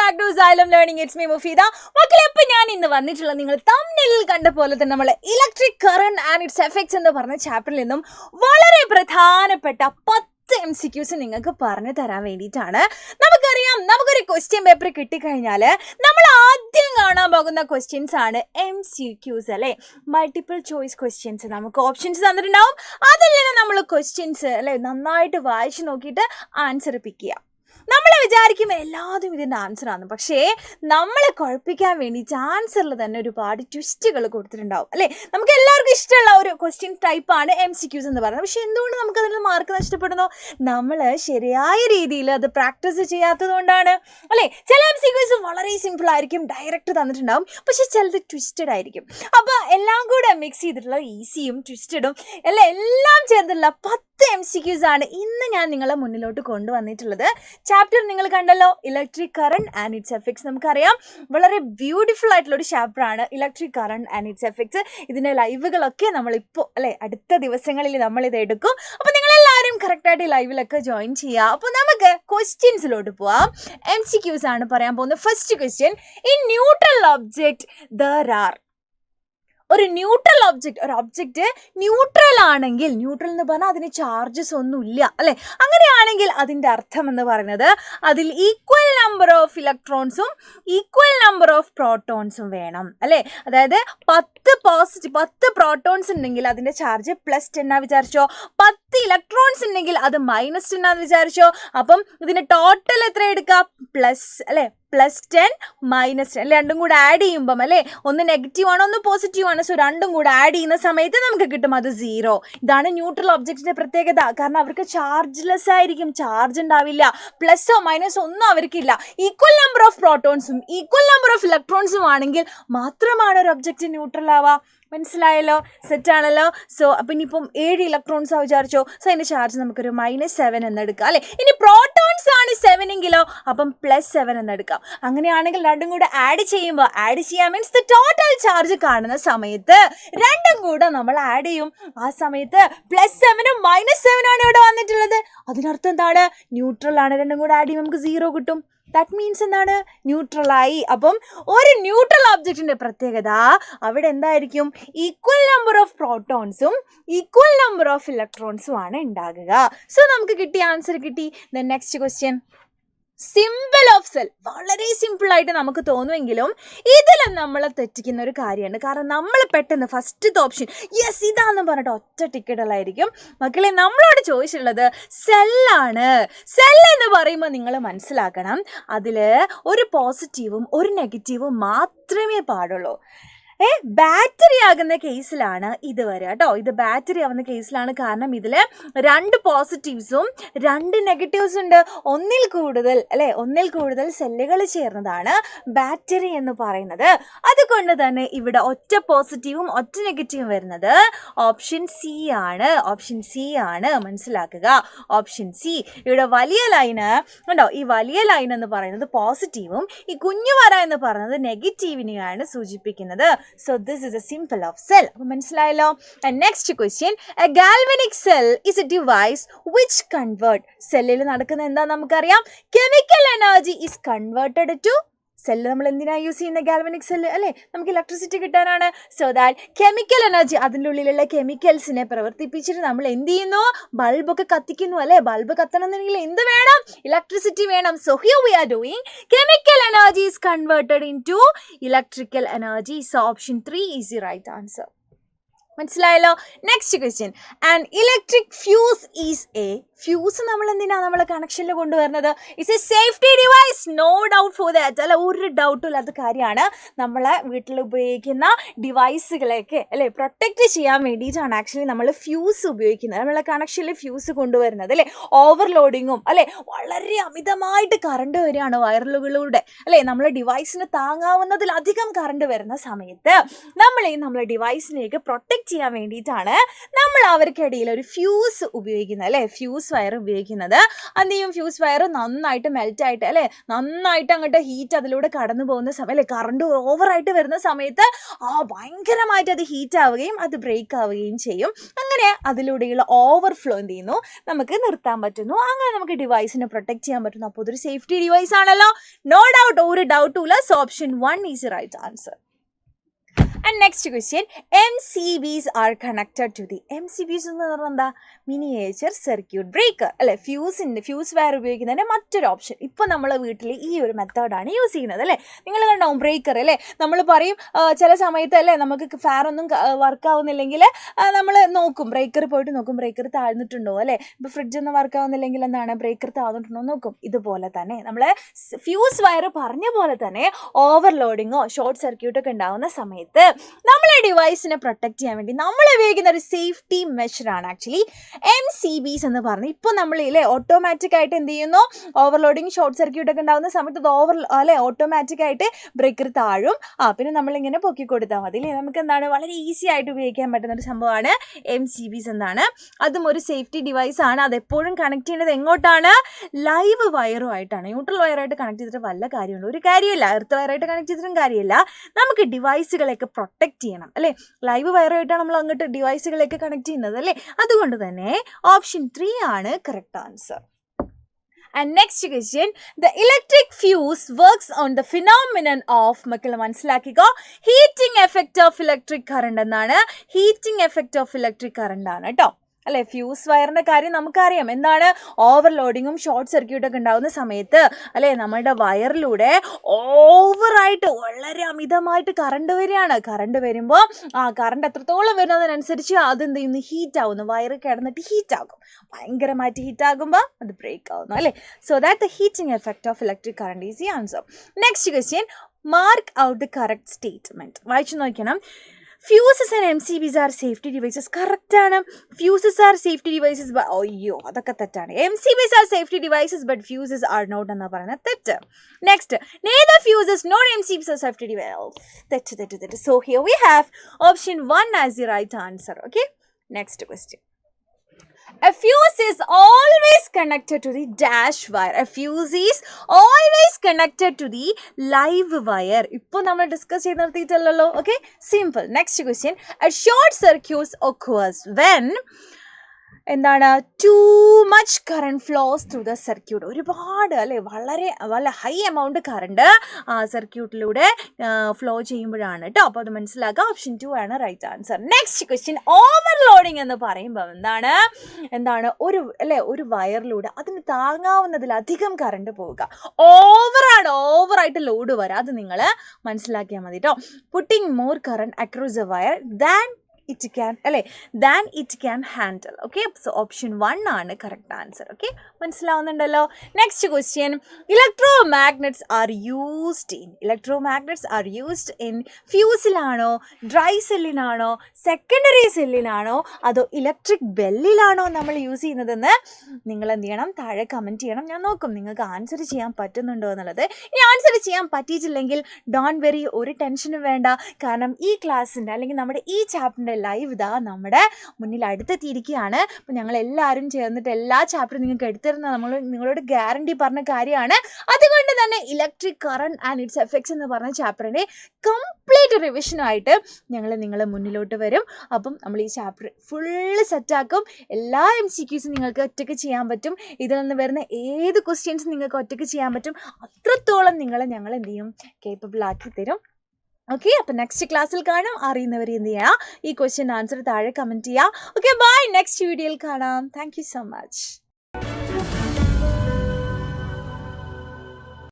Back to Xylem Learning. It's me Mufida. മക്കളെ, അപ്പോൾ ഞാൻ ഇന്ന് വന്നിട്ടുള്ളത് നിങ്ങൾ തംബ്നെയിലിൽ കണ്ട പോലെ തന്നെ നമ്മൾ electric current and its effects എന്ന് പറഞ്ഞ ചാപ്റ്ററിൽ നിന്നും വളരെ പ്രധാനപ്പെട്ട 10 MCQs നിങ്ങൾക്ക് പറഞ്ഞു തരാൻ വേണ്ടിയിട്ടാണ്. നമുക്കറിയാം, നമുക്കൊരു ക്വസ്റ്റ്യൻ പേപ്പർ കിട്ടിക്കഴിഞ്ഞാൽ നമ്മൾ ആദ്യം കാണാൻ പോകുന്ന ക്വസ്റ്റ്യൻസ് ആണ് MCQs അല്ലേ, മൾട്ടിപ്പിൾ ചോയ്സ് ക്വസ്റ്റ്യൻസ്. നമുക്ക് ഓപ്ഷൻസ് തന്നിട്ടുണ്ടാവും, അതിൽ നിന്ന് നമ്മൾ ക്വസ്റ്റ്യൻസ് അല്ലേ നന്നായിട്ട് വായിച്ച് നോക്കിയിട്ട് ആൻസർ പിക്ക് ചെയ്യുക. നമ്മൾ വിചാരിക്കും എല്ലാതും ഇതിൻ്റെ ആൻസറാണ്, പക്ഷേ നമ്മളെ കുഴപ്പിക്കാൻ വേണ്ടിയിട്ട് ആൻസറിൽ തന്നെ ഒരുപാട് ട്വിസ്റ്റുകൾ കൊടുത്തിട്ടുണ്ടാവും അല്ലേ. നമുക്ക് എല്ലാവർക്കും ഇഷ്ടമുള്ള ഒരു ക്വസ്റ്റ്യൻ ടൈപ്പാണ് MCQs എന്ന് പറയുന്നത്. പക്ഷേ എന്തുകൊണ്ട് നമുക്കതിൽ മാർക്ക് നഷ്ടപ്പെടുന്നു? നമ്മൾ ശരിയായ രീതിയിൽ അത് പ്രാക്ടീസ് ചെയ്യാത്തത് കൊണ്ടാണ് അല്ലേ. ചില MCQs വളരെ സിമ്പിൾ ആയിരിക്കും, ഡയറക്റ്റ് തന്നിട്ടുണ്ടാവും, പക്ഷേ ചിലത് ട്വിസ്റ്റഡ് ആയിരിക്കും. അപ്പോൾ എല്ലാം കൂടെ മിക്സ് ചെയ്തിട്ടുള്ള ഈസിയും ട്വിസ്റ്റഡും എല്ലാം ചേർന്നിട്ടുള്ള 10 MCQs ആണ് ഇന്ന് ഞാൻ നിങ്ങളെ മുന്നിലോട്ട് കൊണ്ടുവന്നിട്ടുള്ളത്. ചാപ്റ്റർ നിങ്ങൾ കണ്ടല്ലോ, electric current and its effects. നമുക്കറിയാം വളരെ ബ്യൂട്ടിഫുൾ ആയിട്ടുള്ള ഒരു ചാപ്റ്ററാണ് electric current and its effects. ഇതിൻ്റെ ലൈവുകളൊക്കെ നമ്മളിപ്പോൾ അല്ലേ അടുത്ത ദിവസങ്ങളിൽ നമ്മളിത് എടുക്കും. അപ്പോൾ നിങ്ങളെല്ലാവരും കറക്റ്റായിട്ട് ലൈവിലൊക്കെ ജോയിൻ ചെയ്യുക. അപ്പോൾ നമുക്ക് ക്വസ്റ്റ്യൻസിലോട്ട് പോവാം. MCQs ആണ് പറയാൻ പോകുന്നത്. First question, in neutral object there are. ഒരു ന്യൂട്രൽ ഒബ്ജക്റ്റ്, ഒരു ഒബ്ജക്റ്റ് ന്യൂട്രൽ ആണെങ്കിൽ, ന്യൂട്രൽ എന്ന് പറഞ്ഞാൽ അതിന് ചാർജസ് ഒന്നും ഇല്ല അല്ലേ, അങ്ങനെയാണെങ്കിൽ അതിൻ്റെ അർത്ഥം എന്ന് പറയുന്നത് അതിൽ ഈക്വൽ നമ്പർ ഓഫ് ഇലക്ട്രോൺസും ഈക്വൽ നമ്പർ ഓഫ് പ്രോട്ടോൺസും വേണം അല്ലേ. അതായത് 10 പ്രോട്ടോൺസ് ഉണ്ടെങ്കിൽ അതിൻ്റെ ചാർജ് +10 വിചാരിച്ചോ, 10 ഇലക്ട്രോൺസ് ഉണ്ടെങ്കിൽ അത് -10 വിചാരിച്ചോ. അപ്പം ഇതിന് ടോട്ടൽ എത്ര എടുക്കുക? പ്ലസ് അല്ലേ, +10 -10 രണ്ടും കൂടെ ആഡ് ചെയ്യുമ്പം അല്ലേ, ഒന്ന് നെഗറ്റീവ് ആണ് ഒന്ന് പോസിറ്റീവ് ആണ്. സോ രണ്ടും കൂടെ ആഡ് ചെയ്യുന്ന സമയത്ത് നമുക്ക് കിട്ടും അത് 0. ഇതാണ് ന്യൂട്രൽ ഒബ്ജക്റ്റിന്റെ പ്രത്യേകത. കാരണം അവർക്ക് ചാർജ്ലെസ് ആയിരിക്കും, ചാർജ് ഉണ്ടാവില്ല, പ്ലസോ മൈനസോ ഒന്നും അവർക്കില്ല. ഈക്വൽ നമ്പർ ഓഫ് പ്രോട്ടോൺസും ഈക്വൽ നമ്പർ ഓഫ് ഇലക്ട്രോൺസും ആണെങ്കിൽ മാത്രമാണ് ഒരു ഒബ്ജക്റ്റ് ന്യൂട്രൽ ആവുക. മനസ്സിലായല്ലോ, സെറ്റാണല്ലോ. സോ അപ്പം ഇനിയിപ്പം 7 ഇലക്ട്രോൺസ് വിചാരിച്ചോ, സോ അതിൻ്റെ ചാർജ് നമുക്കൊരു -7 എന്നെടുക്കാം അല്ലേ. ഇനി പ്രോട്ടോൺസ് ആണ് 7 എങ്കിലോ, അപ്പം +7 എന്നെടുക്കാം. അങ്ങനെയാണെങ്കിൽ രണ്ടും കൂടെ ആഡ് ചെയ്യുമ്പോൾ, ആഡ് ചെയ്യാൻ മീൻസ് ദ ടോട്ടൽ ചാർജ് കാണുന്ന സമയത്ത് രണ്ടും കൂടെ നമ്മൾ ആഡ് ചെയ്യും. ആ സമയത്ത് +7ഉം -7ഉം ആണ് ഇവിടെ വന്നിട്ടുള്ളത്. അതിനർത്ഥം എന്താണ്? ന്യൂട്രൽ ആണ്. രണ്ടും കൂടെ ആഡ് ചെയ്യുമ്പോൾ നമുക്ക് 0 കിട്ടും. ദാറ്റ് മീൻസ് എന്താണ്? ന്യൂട്രലായി. അപ്പം ഒരു ന്യൂട്രൽ ഒബ്ജക്റ്റിന്റെ പ്രത്യേകത അവിടെ എന്തായിരിക്കും? ഈക്വൽ നമ്പർ ഓഫ് പ്രോട്ടോൺസും ഈക്വൽ നമ്പർ ഓഫ് ഇലക്ട്രോൺസും ആണ് ഉണ്ടാകുക. സോ നമുക്ക് കിട്ടിയ ആൻസർ കിട്ടി. Then next question, simple of cell. വളരെ സിമ്പിളായിട്ട് നമുക്ക് തോന്നുമെങ്കിലും ഇതിൽ നമ്മളെ തെറ്റിക്കുന്ന ഒരു കാര്യമാണ്. കാരണം നമ്മൾ പെട്ടെന്ന് ഫസ്റ്റത്തെ ഓപ്ഷൻ യെസ് ഇതാണെന്ന് പറഞ്ഞിട്ട് ഒറ്റ ടിക്കറ്റുകളായിരിക്കും. മക്കളെ, നമ്മളോട് ചോദിച്ചിട്ടുള്ളത് സെല്ലാണ്. സെൽ എന്ന് പറയുമ്പോൾ നിങ്ങൾ മനസ്സിലാക്കണം, അതിൽ ഒരു പോസിറ്റീവും ഒരു നെഗറ്റീവും മാത്രമേ പാടുള്ളൂ. ബാറ്ററി ആകുന്ന കേസിലാണ് ഇത് വരിക കേട്ടോ. ഇത് ബാറ്ററി ആവുന്ന കേസിലാണ്. കാരണം ഇതിൽ 2 പോസിറ്റീവ്സും 2 നെഗറ്റീവ്സും ഉണ്ട്. ഒന്നിൽ കൂടുതൽ സെല്ലുകൾ ചേർന്നതാണ് ബാറ്ററി എന്ന് പറയുന്നത്. അതുകൊണ്ട് തന്നെ ഇവിടെ ഒറ്റ പോസിറ്റീവും ഒറ്റ നെഗറ്റീവും വരുന്നത് ഓപ്ഷൻ സി ആണ്. മനസ്സിലാക്കുക, ഓപ്ഷൻ സി. ഇവിടെ വലിയ ലൈന് ഉണ്ടോ, ഈ വലിയ ലൈൻ എന്ന് പറയുന്നത് പോസിറ്റീവും ഈ കുഞ്ഞു വര എന്ന് പറയുന്നത് നെഗറ്റീവിനെയാണ് സൂചിപ്പിക്കുന്നത്. So this is a symbol of cell. അപ്പോൾ മനസ്സിലായല്ലോ. And next question, a galvanic cell is a device which convert. സെല്ലിൽ നടക്കുന്ന എന്താ നമുക്കറിയാം, chemical energy is converted to. Cell നമ്മൾ എന്തിനാണ് യൂസ് ചെയ്യുന്ന? ഗാൽവനിക് സെല്ല് അല്ലേ, നമുക്ക് ഇലക്ട്രിസിറ്റി കിട്ടാനാണ്. സോ ദാറ്റ് കെമിക്കൽ എനർജി, അതിൻ്റെ ഉള്ളിലുള്ള കെമിക്കൽസിനെ പ്രവർത്തിപ്പിച്ചിട്ട് നമ്മൾ എന്ത് ചെയ്യുന്നു? ബൾബൊക്കെ കത്തിക്കുന്നു അല്ലേ. ബൾബ് കത്തണമെന്നുണ്ടെങ്കിൽ എന്ത് വേണം? ഇലക്ട്രിസിറ്റി വേണം. So here we are doing chemical energy is converted into electrical energy. So option 3 is the right answer. മനസ്സിലായല്ലോ. Next question, and electric fuse is a. Fuse നമ്മൾ എന്തിനാണ് നമ്മളെ കണക്ഷനിൽ കൊണ്ടുവരുന്നത്? It's a safety device, no doubt for that അല്ല, ഒരു ഡൗട്ടും ഇല്ലാത്ത കാര്യമാണ്. നമ്മളെ വീട്ടിൽ ഉപയോഗിക്കുന്ന ഡിവൈസുകളെയൊക്കെ അല്ലേ പ്രൊട്ടക്റ്റ് ചെയ്യാൻ വേണ്ടിയിട്ടാണ് ആക്ച്വലി നമ്മൾ ഫ്യൂസ് ഉപയോഗിക്കുന്നത്. നമ്മളെ കണക്ഷനിൽ ഫ്യൂസ് കൊണ്ടുവരുന്നത് അല്ലേ. ഓവർലോഡിങ്ങും അല്ലേ, വളരെ അമിതമായിട്ട് കറണ്ട് വരികയാണ് വയറുകളിലൂടെ അല്ലേ. നമ്മളെ ഡിവൈസിന് താങ്ങാവുന്നതിലധികം കറണ്ട് വരുന്ന സമയത്ത് നമ്മളെ ഡിവൈസിനെയൊക്കെ പ്രൊട്ടക്റ്റ് ചെയ്യാൻ വേണ്ടിയിട്ടാണ് നമ്മൾ അവർക്കിടയിൽ ഒരു ഫ്യൂസ് ഉപയോഗിക്കുന്നത് അല്ലേ. ഫ്യൂസ് ഫ്യൂസ് വയർ ഉപയോഗിക്കുന്നത്. എന്ത് ചെയ്യും, ഫ്യൂസ് വയർ നന്നായിട്ട് മെൽറ്റായിട്ട് അല്ലേ, നന്നായിട്ട് അങ്ങോട്ട് ഹീറ്റ് അതിലൂടെ കടന്നു പോകുന്ന സമയം അല്ലേ, കറണ്ട് ഓവറായിട്ട് വരുന്ന സമയത്ത് ഭയങ്കരമായിട്ട് അത് ഹീറ്റ് ആവുകയും അത് ബ്രേക്ക് ആവുകയും ചെയ്യും. അങ്ങനെ അതിലൂടെയുള്ള ഓവർഫ്ലോ എന്ത് ചെയ്യുന്നു, നമുക്ക് നിർത്താൻ പറ്റുന്നു. അങ്ങനെ നമുക്ക് ഡിവൈസിനെ പ്രൊട്ടക്ട് ചെയ്യാൻ പറ്റുന്നു. അപ്പോൾ ഇതൊരു സേഫ്റ്റി ഡിവൈസ് ആണല്ലോ, നോ ഡൗട്ട്, ഒരു ഡൗട്ടും ഇല്ല. So option 1 is right answer. And next question, MCBs are connected to the MCBs എന്ന് പറഞ്ഞാൽ എന്താ, മിനിയേച്ചർ സർക്യൂട്ട് ബ്രേക്കർ അല്ലെ. ഫ്യൂസ് വയർ ഉപയോഗിക്കുന്നതിൻ്റെ മറ്റൊരു ഓപ്ഷൻ. ഇപ്പം നമ്മൾ വീട്ടിൽ ഈ ഒരു മെത്തേഡാണ് യൂസ് ചെയ്യുന്നത് അല്ലേ. നിങ്ങൾ കണ്ടാവും ബ്രേക്കർ അല്ലേ, നമ്മൾ പറയും ചില സമയത്ത് അല്ലേ നമുക്ക് ഫാനൊന്നും വർക്ക് ആവുന്നില്ലെങ്കിൽ നമ്മൾ നോക്കും, ബ്രേക്കർ പോയിട്ട് നോക്കും, ബ്രേക്കർ താഴ്ന്നിട്ടുണ്ടോ അല്ലേ. ഇപ്പോൾ ഫ്രിഡ്ജൊന്നും വർക്ക് ആവുന്നില്ലെങ്കിൽ എന്താണ്, ബ്രേക്കർ താഴ്ന്നിട്ടുണ്ടോ നോക്കും. ഇതുപോലെ തന്നെ നമ്മൾ ഫ്യൂസ് വയർ പറഞ്ഞ പോലെ തന്നെ ഓവർലോഡിങ്ങോ ഷോർട്ട് സർക്യൂട്ടൊക്കെ ഉണ്ടാകുന്ന സമയത്ത് നമ്മളെ ഡിവൈസിനെ പ്രൊട്ടക്ട് ചെയ്യാൻ വേണ്ടി നമ്മൾ ഉപയോഗിക്കുന്ന ഒരു സേഫ്റ്റി മെഷറാണ് ആക്ച്വലി MCBs എന്ന് പറഞ്ഞ്. ഇപ്പോൾ നമ്മളില്ലേ ഓട്ടോമാറ്റിക് ആയിട്ട് എന്ത് ചെയ്യുന്നു, ഓവർലോഡിങ് ഷോർട്ട് സർക്യൂട്ട് ഒക്കെ ഉണ്ടാകുന്ന സമയത്ത് അത് ഓട്ടോമാറ്റിക് ആയിട്ട് ബ്രേക്കർ താഴും. പിന്നെ നമ്മളിങ്ങനെ പൊക്കി കൊടുത്താൽ മതി അല്ലേ. നമുക്ക് എന്താണ് വളരെ ഈസി ആയിട്ട് ഉപയോഗിക്കാൻ പറ്റുന്ന ഒരു സംഭവമാണ് MCBs എന്നാണ്. അതും ഒരു സേഫ്റ്റി ഡിവൈസ് ആണ്. അതെപ്പോഴും കണക്ട് ചെയ്യേണ്ടത് എങ്ങോട്ടാണ്, ലൈവ് വയറുമായിട്ടാണ്. ന്യൂട്രൽ വയറായിട്ട് കണക്ട് ചെയ്തിട്ട് വല്ല കാര്യമുണ്ട്, ഒരു കാര്യമില്ല. എർത്ത് വയറായിട്ട് കണക്ട് ചെയ്തിട്ടും കാര്യമില്ല. നമുക്ക് ഡിവൈസുകളൊക്കെ പ്രൊട്ടക്ട് ചെയ്യണം അല്ലേ. ലൈവ് വയറായിട്ടാണ് നമ്മൾ അങ്ങോട്ട് ഡിവൈസുകളൊക്കെ കണക്ട് ചെയ്യുന്നത് അല്ലേ. അതുകൊണ്ട് തന്നെ ഓപ്ഷൻ 3 ആണ് correct answer. And next question, the electric fuse works on the phenomenon of മക്കൾ മനസ്സിലാക്കിക്കോ, heating effect of electric current എന്നാണ്. Heating effect of electric current ആണ് കേട്ടോ അല്ലെ. ഫ്യൂസ് വയറിൻ്റെ കാര്യം നമുക്കറിയാം, എന്താണ്, ഓവർലോഡിങ്ങും ഷോർട്ട് സർക്യൂട്ടൊക്കെ ഉണ്ടാകുന്ന സമയത്ത് അല്ലേ നമ്മുടെ വയറിലൂടെ ഓവറായിട്ട് വളരെ അമിതമായിട്ട് കറണ്ട് വരികയാണ്. കറണ്ട് വരുമ്പോൾ കറണ്ട് എത്രത്തോളം വരുന്നതിനനുസരിച്ച് അതെന്ത് ചെയ്യുന്നു, ഹീറ്റ് ആവുന്നു. വയർ കിടന്നിട്ട് ഹീറ്റ് ആകും, ഭയങ്കരമായിട്ട് ഹീറ്റ് ആകുമ്പോൾ അത് ബ്രേക്ക് ആവുന്നു അല്ലേ. So that the heating effect of electric current is the answer. Next question, mark out the correct statement. വായിച്ചു നോക്കണം. Fuses and MCBs are safety devices. കറക്റ്റാണ്. Fuses are safety devices. അയ്യോ അതൊക്കെ തെറ്റാണ്. MCBs are safety devices but fuses are not എന്ന് പറയുന്നത് തെറ്റ്. Next, neither fuses nor MCBs are safety devices. തെറ്റ്. So here we have option 1 as the right answer. Okay, next question. A fuse is always connected to the dash wire. A fuse is always connected to the live wire. ഇപ്പോൾ നമ്മൾ discuss ചെയ്ത് നിർത്തിയിട്ടല്ലോ. Okay, simple. Next question, a short circuit occurs when എന്താണ്, too much current flows through the circuit. ഒരുപാട് അല്ലേ, വളരെ high amount current സർക്യൂട്ടിലൂടെ flow ചെയ്യുമ്പോഴാണ് കേട്ടോ. അപ്പോൾ അത് മനസ്സിലാക്കുക. ഓപ്ഷൻ 2 ആണ് right answer. Next question, overloading എന്ന് പറയുമ്പോൾ എന്താണ് ഒരു വയറിലൂടെ അതിന് താങ്ങാവുന്നതിലധികം കറണ്ട് പോവുക. ഓവറായിട്ട് ലോഡ് വരാം, അത് നിങ്ങൾ മനസ്സിലാക്കിയാൽ മതി കേട്ടോ. Putting more current across a wire than it can handle. Okay, so option 1 ആണ് കറക്റ്റ് ആൻസർ. ഓക്കെ, മനസ്സിലാവുന്നുണ്ടല്ലോ. Next question, electromagnets are used in ഫ്യൂസിലാണോ, ഡ്രൈ സെല്ലിനാണോ, സെക്കൻഡറി സെല്ലിനാണോ, അതോ ഇലക്ട്രിക് ബെല്ലിലാണോ നമ്മൾ യൂസ് ചെയ്യുന്നതെന്ന് നിങ്ങൾ എന്ത് ചെയ്യണം, താഴെ കമൻറ്റ് ചെയ്യണം. ഞാൻ നോക്കും നിങ്ങൾക്ക് ആൻസർ ചെയ്യാൻ പറ്റുന്നുണ്ടോ എന്നുള്ളത്. ഇനി ആൻസർ ചെയ്യാൻ പറ്റിയിട്ടില്ലെങ്കിൽ ഡോണ്ട് വെറി, ഒരു ടെൻഷനും വേണ്ട. കാരണം ഈ ക്ലാസ്സിൻ്റെ അല്ലെങ്കിൽ നമ്മുടെ ഈ ചാപ്റ്ററിൻ്റെ ലൈവ് ഇതാ നമ്മുടെ മുന്നിൽ അടുത്തെത്തിയിരിക്കുകയാണ്. അപ്പോൾ ഞങ്ങൾ എല്ലാവരും ചേർന്നിട്ട് എല്ലാ ചാപ്റ്ററും നിങ്ങൾക്ക് എടുത്തിരുന്ന നിങ്ങളോട് ഗ്യാരണ്ടി പറഞ്ഞ കാര്യമാണ്. അതുകൊണ്ട് തന്നെ electric current and its effects എന്ന് പറഞ്ഞ ചാപ്റ്ററിൻ്റെ കംപ്ലീറ്റ് റിവിഷനുമായിട്ട് ഞങ്ങൾ നിങ്ങളെ മുന്നിലോട്ട് വരും. അപ്പം നമ്മൾ ഈ ചാപ്റ്റർ ഫുള്ള് സെറ്റാക്കും. എല്ലാ MCQസും നിങ്ങൾക്ക് ഒറ്റയ്ക്ക് ചെയ്യാൻ പറ്റും. ഇതിൽ നിന്ന് വരുന്ന ഏത് ക്വസ്റ്റ്യൻസും നിങ്ങൾക്ക് ഒറ്റയ്ക്ക് ചെയ്യാൻ പറ്റും. അത്രത്തോളം ഞങ്ങൾ എന്ത് ചെയ്യും, കേപ്പബിൾ ആക്കി തരും. ഓക്കെ, അപ്പോൾ നെക്സ്റ്റ് ക്ലാസ്സിൽ കാണാം. അറിയുന്നവർ എന്ത് ചെയ്യുക, ഈ ക്വസ്റ്റ്യൻ ആൻസർ താഴെ കമൻറ്റ് ചെയ്യുക. Okay, bye. നെക്സ്റ്റ് വീഡിയോയിൽ കാണാം. Thank you so much.